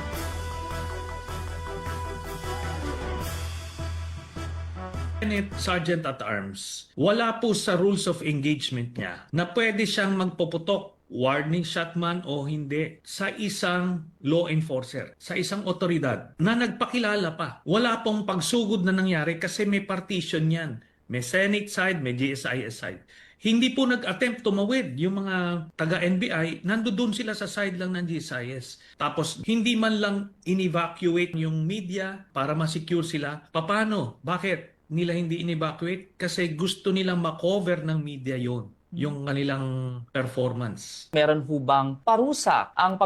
Speaker 12: Sergeant at Arms, wala po sa rules of engagement niya na pwede siyang magpuputok, warning shot man o hindi, sa isang law enforcer, sa isang otoridad na nagpakilala pa. Wala pong pagsugod na nangyari kasi may partition yan. May Senate side, may GSIS side. Hindi po nag-attempt tumawid yung mga taga-NBI, nandoon sila sa side lang ng GSIS. Tapos hindi man lang in-evacuate yung media para ma-secure sila. Paano? Bakit nila hindi in-evacuate? Kasi gusto nilang ma-cover ng media yon, yung kanilang performance.
Speaker 16: Meron hubang parusa ang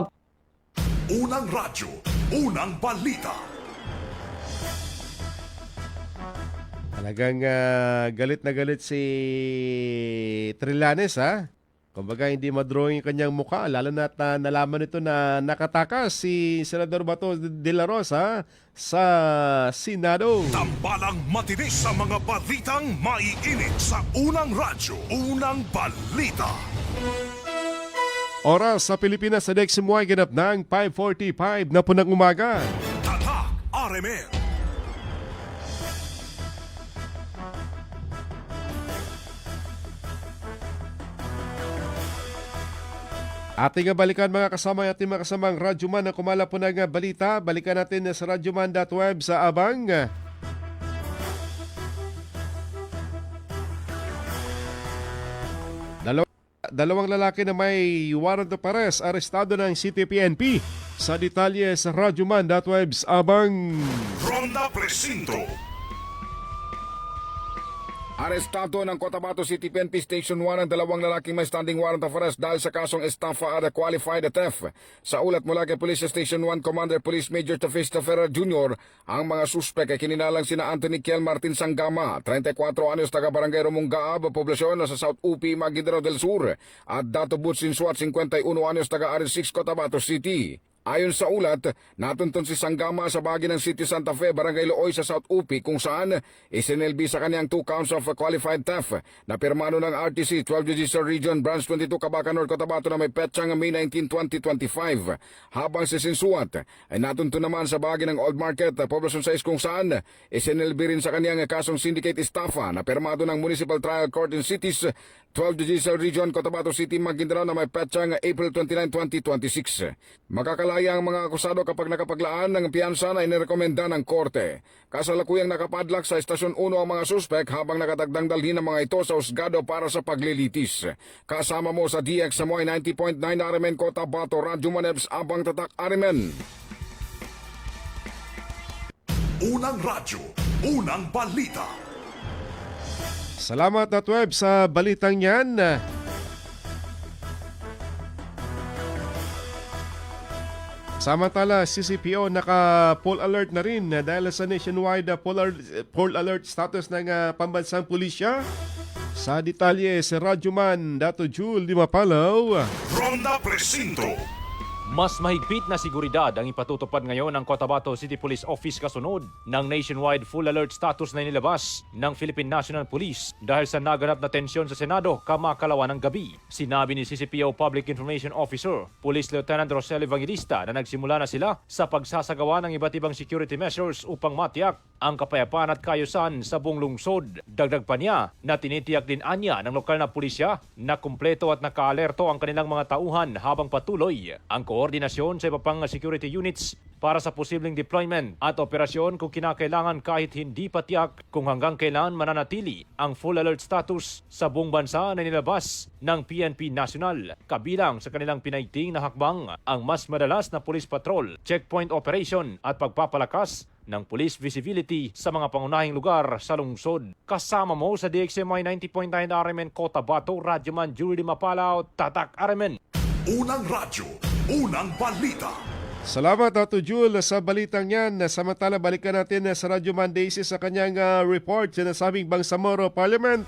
Speaker 2: Unang radyo, unang balita.
Speaker 1: Talagang galit na galit si Trillanes Kumbaga hindi madrawing yung kanyang mukha lalo na nalaman nito na nakatakas si Senador Bato de la Rosa sa Senado.
Speaker 2: Tambalang matinis sa mga balitang maiinit sa unang radyo, unang balita.
Speaker 1: Oras sa Pilipinas sa Deximoy ganap ng 5:45 na po ng umaga.
Speaker 2: Tatak RMN.
Speaker 1: Ating balikan mga kasama ating mga kasamang Radyoman na kumala po ng balita. Balikan natin sa radyoman.web sa Abang. Dalawang lalaki na may warrant of arrest arestado ng City PNP. Sa detalye sa radyoman.web sa Abang.
Speaker 2: Ronda Presinto.
Speaker 17: Arestado ng Cotabato City PNP Station 1 ang dalawang lalaking may standing warrant of arrest dahil sa kasong estafa at qualified theft. Sa ulat mula kay Police Station 1 Commander Police Major Tafista Ferrer Jr., ang mga suspek ay kininalang sina Anthony Kiel Martin Sangama, 34 anyos taga Barangay Romonggaab, poblasyon sa South UP, Maguindanao del Sur, at Dato Butsin Suat, 51 anyos taga RS6 Cotabato City. Ayon sa ulat, natuntun si Sangama sa bahagi ng City Santa Fe, Barangay Looy sa South UP kung saan isinelbi sa kanyang 2 counts of qualified theft na pirmano ng RTC 12 Judicial Region Branch 22 Cabacanor, Cotabato na may petsang May 19, 2025. Habang si Sinsuat ay natuntun naman sa bahagi ng Old Market, Poblacion 6 kung saan isinelbi rin sa kanyang kasong syndicate estafa na pirmado ng Municipal Trial Court in Cities 12 Judicial Region, Cotabato City, Maguindanao na may petsang April 29, 2026. Makakala malaya ang mga akusado kapag nakapaglaan ng piyansa na inirekomenda ng korte. Kasalukuyang nakapadlak sa Estasyon 1 ang mga suspek habang nakatagdang dalhin ang mga ito sa husgado para sa paglilitis. Kasama mo sa DXMY 90.9 Arimen Cotabato, Radyo Manebs, Abang Tatak Arimen.
Speaker 2: Unang radyo, unang balita.
Speaker 1: Salamat at web sa balitang yan. Samantala, CCPO naka-full alert na rin dahil sa nationwide full alert status ng pambansang pulisya. Sa detalye, si Radyoman Dato Jul Di Mapalaw.
Speaker 2: Ronda Presinto.
Speaker 3: Mas mahigpit na seguridad ang ipatutupad ngayon ng Cotabato City Police Office kasunod ng nationwide full alert status na inilabas ng Philippine National Police dahil sa naganap na tensyon sa Senado kamakalawa ng gabi. Sinabi ni CCPO Public Information Officer, Police Lieutenant Rosel Evangelista na nagsimula na sila sa pagsasagawa ng iba't ibang security measures upang matiyak ang kapayapaan at kaayusan sa buong lungsod. Dagdag pa niya na tinitiyak din anya ng lokal na pulisya na kumpleto at nakaalerto ang kanilang mga tauhan habang patuloy ang koordinasyon sa iba pang security units para sa posibleng deployment at operasyon kung kinakailangan kahit hindi patiyak kung hanggang kailan mananatili ang full alert status sa buong bansa na nilabas ng PNP National. Kabilang sa kanilang pinaigting na hakbang ang mas madalas na police patrol, checkpoint operation at pagpapalakas ng police visibility sa mga pangunahing lugar sa lungsod. Kasama mo sa DXMY 90.9 Arimen Cotabato, Radyoman Julie Mapalaw, Tatak Arimen.
Speaker 2: Unang radyo, unang balita.
Speaker 1: Salamat Dato Jul sa balitang yan. Samantala, balikan natin sa Radyo Mondays sa kanyang report sa nasabing Bangsamoro Parliament.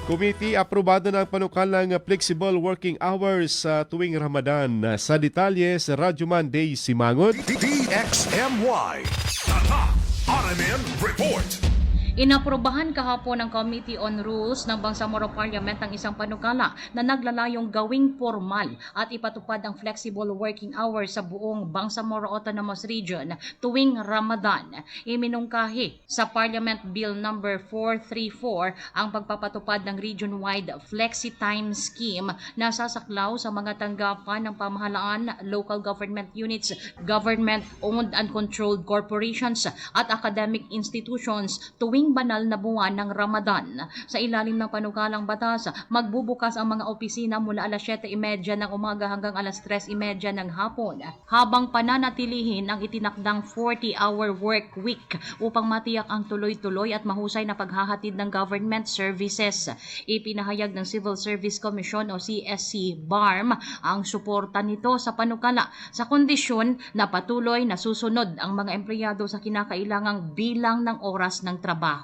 Speaker 1: Committee aprobado ng panukalang flexible working hours sa tuwing Ramadan. Sa detalye sa Radyo Mondays Simangot.
Speaker 2: DXMY Tatak Arimen Report.
Speaker 18: Inaprobahan kahapon ng Committee on Rules ng Bangsamoro Parliament ang isang panukala na naglalayong gawing formal at ipatupad ang flexible working hours sa buong Bangsamoro Autonomous Region tuwing Ramadan. Iminungkahi sa Parliament Bill No. 434 ang pagpapatupad ng region-wide flexi-time scheme na sasaklaw sa mga tanggapan ng pamahalaan, local government units, government-owned and controlled corporations at academic institutions tuwing banal na buwan ng Ramadan. Sa ilalim ng panukalang batas, magbubukas ang mga opisina mula alas 7:30 ng umaga hanggang alas 3:30 ng hapon, habang pananatilihin ang itinakdang 40-hour work week upang matiyak ang tuloy-tuloy at mahusay na paghahatid ng government services. Ipinahayag ng Civil Service Commission o CSC BARM ang suporta nito sa panukala sa kondisyon na patuloy na susunod ang mga empleyado sa kinakailangang bilang ng oras ng trabaho.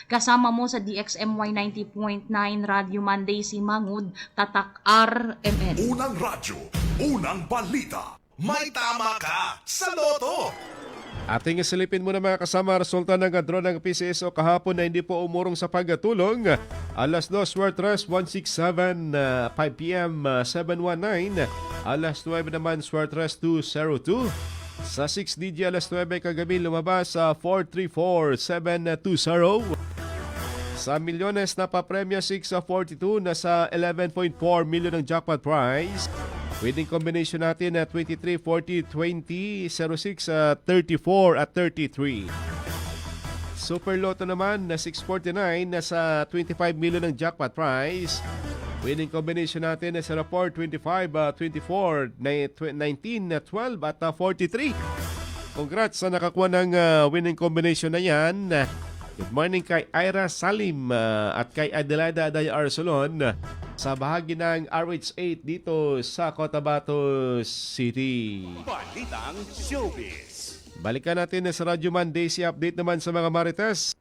Speaker 18: Kasama mo sa DXMY 90.9 Radio Monday Simangud, Tatak RMN.
Speaker 2: Unang radyo, unang balita. May tama ka sa loto.
Speaker 1: Ating silipin muna mga kasama resulta ng draw ng PCSO kahapon na hindi po umurong sa pagtulong. Alas 2 Swertres 167, 5 p.m. 719. Alas 9 naman Swertres 202. Sa 6DJ alas 9 kagabi lumabas sa 434-720. Sa milyones na papremyo 642 na sa 11.4 million ng jackpot prize. Winning combination natin na 23, 40, 20, 06, 34 at 33. Super Lotto naman na 649 na sa 25 million ng jackpot prize. Winning combination natin na sa report 25, 24, 19, 12 at 43. Congrats sa nakakuha ng winning combination na yan. Good morning kay Ira Salim at kay Adelaida Day Arsolon sa bahagi ng RH8 dito sa Cotabato City.
Speaker 2: Balitang Showbiz.
Speaker 1: Balikan natin sa Radyo Mondays update naman sa mga Marites.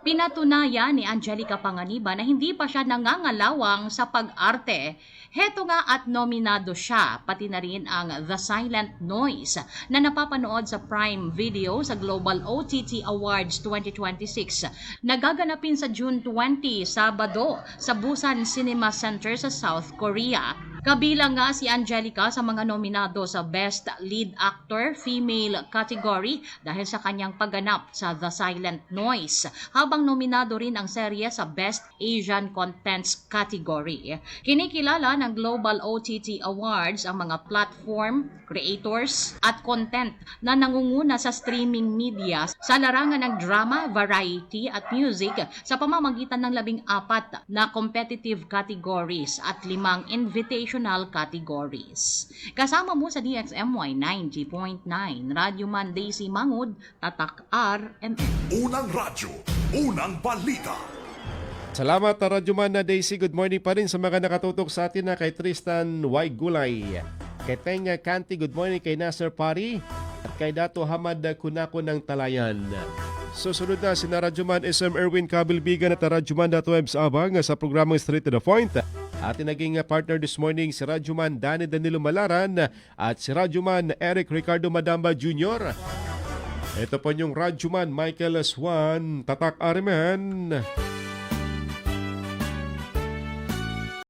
Speaker 18: Pinatunayan ni Angelica Panganiban na hindi pa siya nangangalawang sa pag-arte. Heto nga at nominado siya, pati na rin ang The Silent Noise na napapanood sa Prime Video sa Global OTT Awards 2026. Nagaganapin sa June 20, Sabado, sa Busan Cinema Center sa South Korea. Kabilang nga si Angelica sa mga nominado sa Best Lead Actor Female category dahil sa kanyang pagganap sa The Silent Noise, habang nominado rin ang serye sa Best Asian Contents category. Kinikilala ng Global OTT Awards ang mga platform, creators at content na nangunguna sa streaming media sa larangan ng drama, variety at music sa pamamagitan ng 14 na competitive categories at 5 invitational categories. Kasama mo sa DXMY 90.9, Radyo Man Daisy Mangud, Tatak RMN.
Speaker 2: Unang radyo, unang balita.
Speaker 1: Salamat Radyoman na Daisy. Good morning pa rin sa mga nakatutok sa atin na kay Tristan Y. Gulay. Kay Tenga Kanti, good morning kay Nasser Pari. At kay Dato Hamad Kunako ng Talayan. Susunod na si Radyoman SM Erwin Kabilbigan at Radyoman.webs abang sa programang Straight to the Point. Ating naging partner this morning si Radyoman Danny Danilo Malaran at si Radyoman Eric Ricardo Madamba Jr. Ito po yung Radyoman Michael Swan, Tatak Ariman.